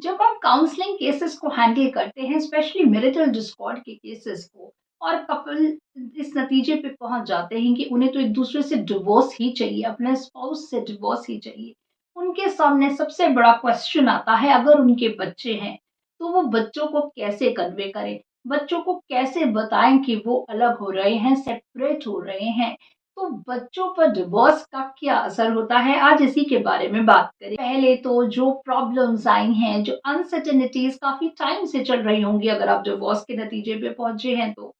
जब हम counselling cases को हैंडल करते हैं, स्पेशली मैरिटल डिस्कॉर्ड के केसेस को, और कपल इस नतीजे पे पहुंच जाते हैं कि उन्हें तो एक दूसरे से डिवोर्स ही चाहिए, अपने स्पाउस से डिवोर्स ही चाहिए। उनके सामने सबसे बड़ा क्वेश्चन आता है, अगर उनके बच्चे हैं तो वो बच्चों को कैसे कन्वे करें, बच्चों को कैसे बताएं कि वो अलग हो रहे हैं, सेपरेट हो रहे हैं। तो बच्चों पर डिवोर्स का क्या असर होता है, आज इसी के बारे में बात करें। पहले तो जो प्रॉब्लम्स आई हैं, जो अनसर्टेनिटीज काफी टाइम से चल रही होंगी, अगर आप डिवोर्स के नतीजे पे पहुंचे हैं तो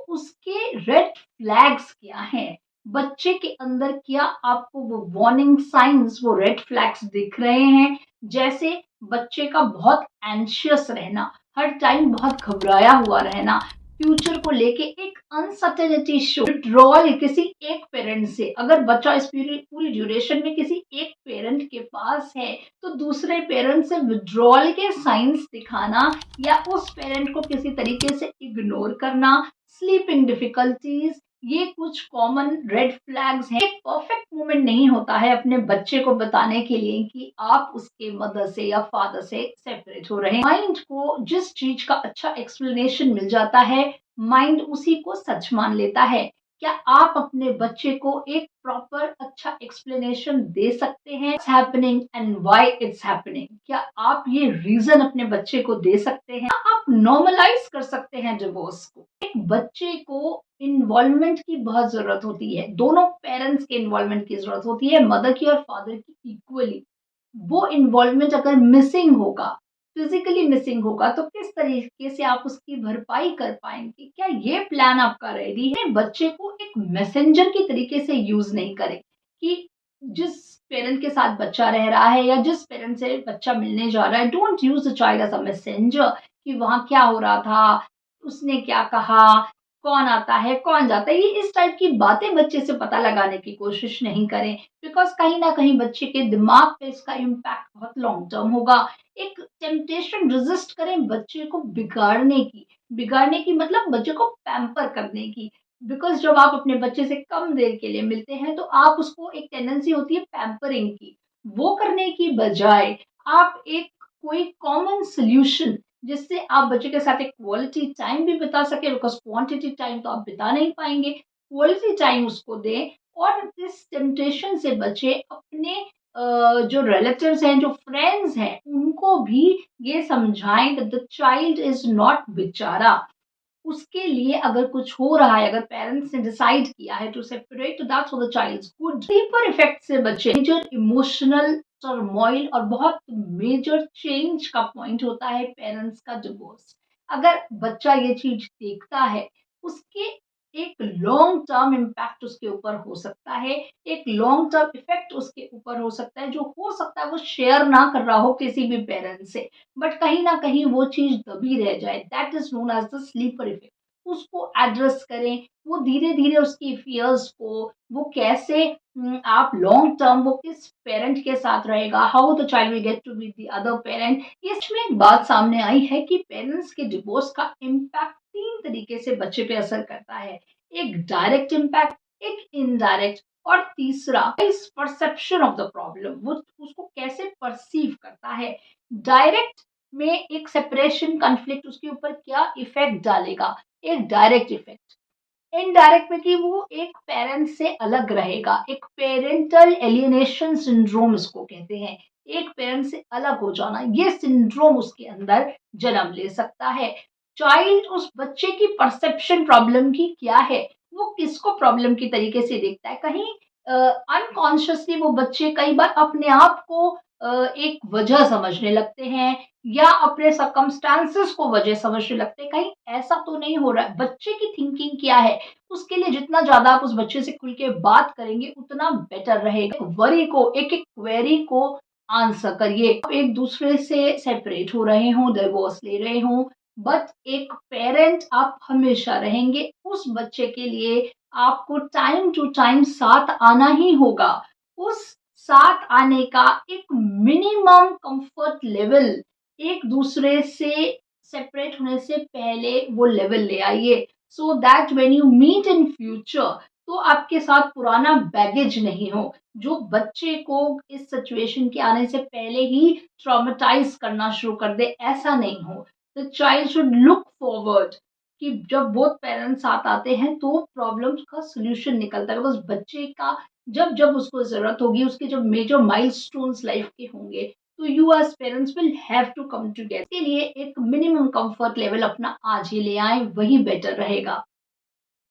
उसके रेड फ्लैग्स क्या हैं? बच्चे के अंदर क्या आपको वो वार्निंग साइंस, वो रेड फ्लैग्स दिख रहे हैं? जैसे बच्चे का बहुत एंशियस रहना, हर टाइम बहुत घबराया हुआ रहना, फ्यूचर को लेके एक अनसर्टेनिटी शो, विड्रॉल किसी एक पेरेंट से। अगर बच्चा इस पूरी पूरी ड्यूरेशन में किसी एक पेरेंट के पास है, तो दूसरे पेरेंट से विड्रॉल के साइंस दिखाना या उस पेरेंट को किसी तरीके से इग्नोर करना, स्लीपिंग डिफिकल्टीज, ये कुछ कॉमन रेड फ्लैग्स हैं। एक परफेक्ट मोमेंट नहीं होता है अपने बच्चे को बताने के लिए कि आप उसके मदर से या फादर से सेपरेट हो रहे हैं। माइंड को जिस चीज का अच्छा एक्सप्लेनेशन मिल जाता है, माइंड उसी को सच मान लेता है। क्या आप अपने बच्चे को एक प्रॉपर अच्छा एक्सप्लेनेशन दे सकते हैं, it's happening and why it's happening? क्या आप ये रीजन अपने बच्चे को दे सकते हैं? आप नॉर्मलाइज कर सकते हैं डिवोर्स को। एक बच्चे को इन्वॉल्वमेंट की बहुत जरूरत होती है, दोनों पेरेंट्स के इन्वॉल्वमेंट की जरूरत होती है, मदर की और फादर की इक्वली। वो इन्वॉल्वमेंट अगर मिसिंग होगा, फिजिकली मिसिंग होगा, तो किस तरीके से आप उसकी भरपाई कर पाएंगे? क्या ये प्लान आपका रेडी है? बच्चे को एक मैसेंजर की तरीके से यूज नहीं करें कि जिस पेरेंट के साथ बच्चा रह रहा है या जिस पेरेंट से बच्चा मिलने जा रहा है, don't use the child as a messenger कि वहां क्या हो रहा था, उसने क्या कहा, कौन आता है कौन जाता है। ये इस टाइप की बातें बच्चे से पता लगाने की कोशिश नहीं करें, बिकॉज कहीं ना कहीं बच्चे के दिमाग पे इसका इम्पैक्ट बहुत लॉन्ग टर्म होगा। एक टेम्पटेशन रेजिस्ट करें बच्चे को बिगाड़ने की मतलब बच्चे को पैम्पर करने की। बिकॉज जब आप अपने बच्चे से कम देर के लिए मिलते हैं, तो आप उसको एक टेंडेंसी होती है पैम्परिंग की, वो करने की बजाय आप एक कोई कॉमन सोल्यूशन जिससे आप बच्चे के साथ एक क्वालिटी टाइम भी बिता सके, बिकॉज क्वांटिटी टाइम तो आप बिता नहीं पाएंगे, क्वालिटी टाइम उसको दें। और इस टेम्पटेशन से बचे अपने जो रिलेटिव्स हैं, जो फ्रेंड्स हैं, उनको भी ये समझाएं that the child is not बेचारा। उसके लिए अगर कुछ हो रहा है, अगर पेरेंट्स ने डिसाइड किया है टू सेपरेट, तो that's for the child's good. Deeper effect से बचे, मेजर इमोशनल टर्मोइल और बहुत मेजर चेंज का पॉइंट होता है पेरेंट्स का डिवोर्स। अगर बच्चा ये चीज देखता है, उसके एक लॉन्ग टर्म इम्पैक्ट उसके ऊपर हो सकता है, एक लॉन्ग टर्म इफेक्ट उसके ऊपर हो सकता है, जो हो सकता है वो शेयर ना कर रहा हो किसी भी पेरेंट से, बट कहीं ना कहीं वो चीज दबी रह जाए। That is known as the sleeper effect. उसको एड्रेस करें, वो धीरे धीरे उसकी फियर्स को, वो कैसे आप लॉन्ग टर्म वो किस पेरेंट के साथ रहेगा, how the child will get to be the other parent. इसमें एक बात सामने आई है कि पेरेंट्स के डिवोर्स का इम्पैक्ट तीन तरीके से बच्चे पे असर करता है। एक डायरेक्ट इम्पैक्ट, एक इनडायरेक्ट, और तीसरा इस परसेप्शन ऑफ द प्रॉब्लम, वो उसको कैसे परसीव करता है। डायरेक्ट में एक सेपरेशन कॉन्फ्लिक्ट उसके ऊपर क्या इफेक्ट डालेगा, एक डायरेक्ट इफेक्ट। इनडायरेक्ट में कि वो एक पेरेंट से अलग रहेगा, एक पेरेंटल एलियनेशन सिंड्रोम इसको कहते हैं। एक पेरेंट से अलग हो जाना, ये सिंड्रोम उसके अंदर जन्म ले सकता है। चाइल्ड उस बच्चे की परसेप्शन प्रॉब्लम की क्या है, वो किसको प्रॉब्लम की तरीके से देखता है। कहीं अनकॉन्शियसली वो बच्चे कई बार अपने आप को एक वजह समझने लगते हैं, या अपने सर्कमस्टांसेस को वजह समझने लगते हैं। कहीं ऐसा तो नहीं हो रहा है, बच्चे की थिंकिंग क्या है, उसके लिए जितना ज्यादा आप उस बच्चे से खुल के बात करेंगे उतना बेटर रहेगा। वरी को, एक एक क्वेरी को आंसर करिए। आप एक दूसरे से सेपरेट हो रहे हो, डिवोर्स ले रहे हो, बट एक पेरेंट आप हमेशा रहेंगे उस बच्चे के लिए। आपको टाइम टू टाइम साथ आना ही होगा। उस साथ आने का एक मिनिमम कंफर्ट लेवल, एक दूसरे से सेपरेट होने से पहले वो लेवल ले आइए, so that when you meet in future, तो आपके साथ पुराना बैगेज नहीं हो, जो बच्चे को इस सिचुएशन के आने से पहले ही ट्रॉमेटाइज़ करना शुरू कर दे, ऐसा नहीं हो। The child should look forward कि जब बोथ पेरेंट्स साथ आते हैं तो प्रॉब्लम्स का सॉल्यूशन निकलता है। बिकॉज़ बच्चे का जब उसको ज़रूरत होगी, उसके जब मेजर माइलस्टोन्स लाइफ़ के होंगे, तो you as parents will have to come together. इसके लिए एक मिनिमम कम्फर्ट लेवल अपना आज ही ले आएँ, वही बेटर रहेगा।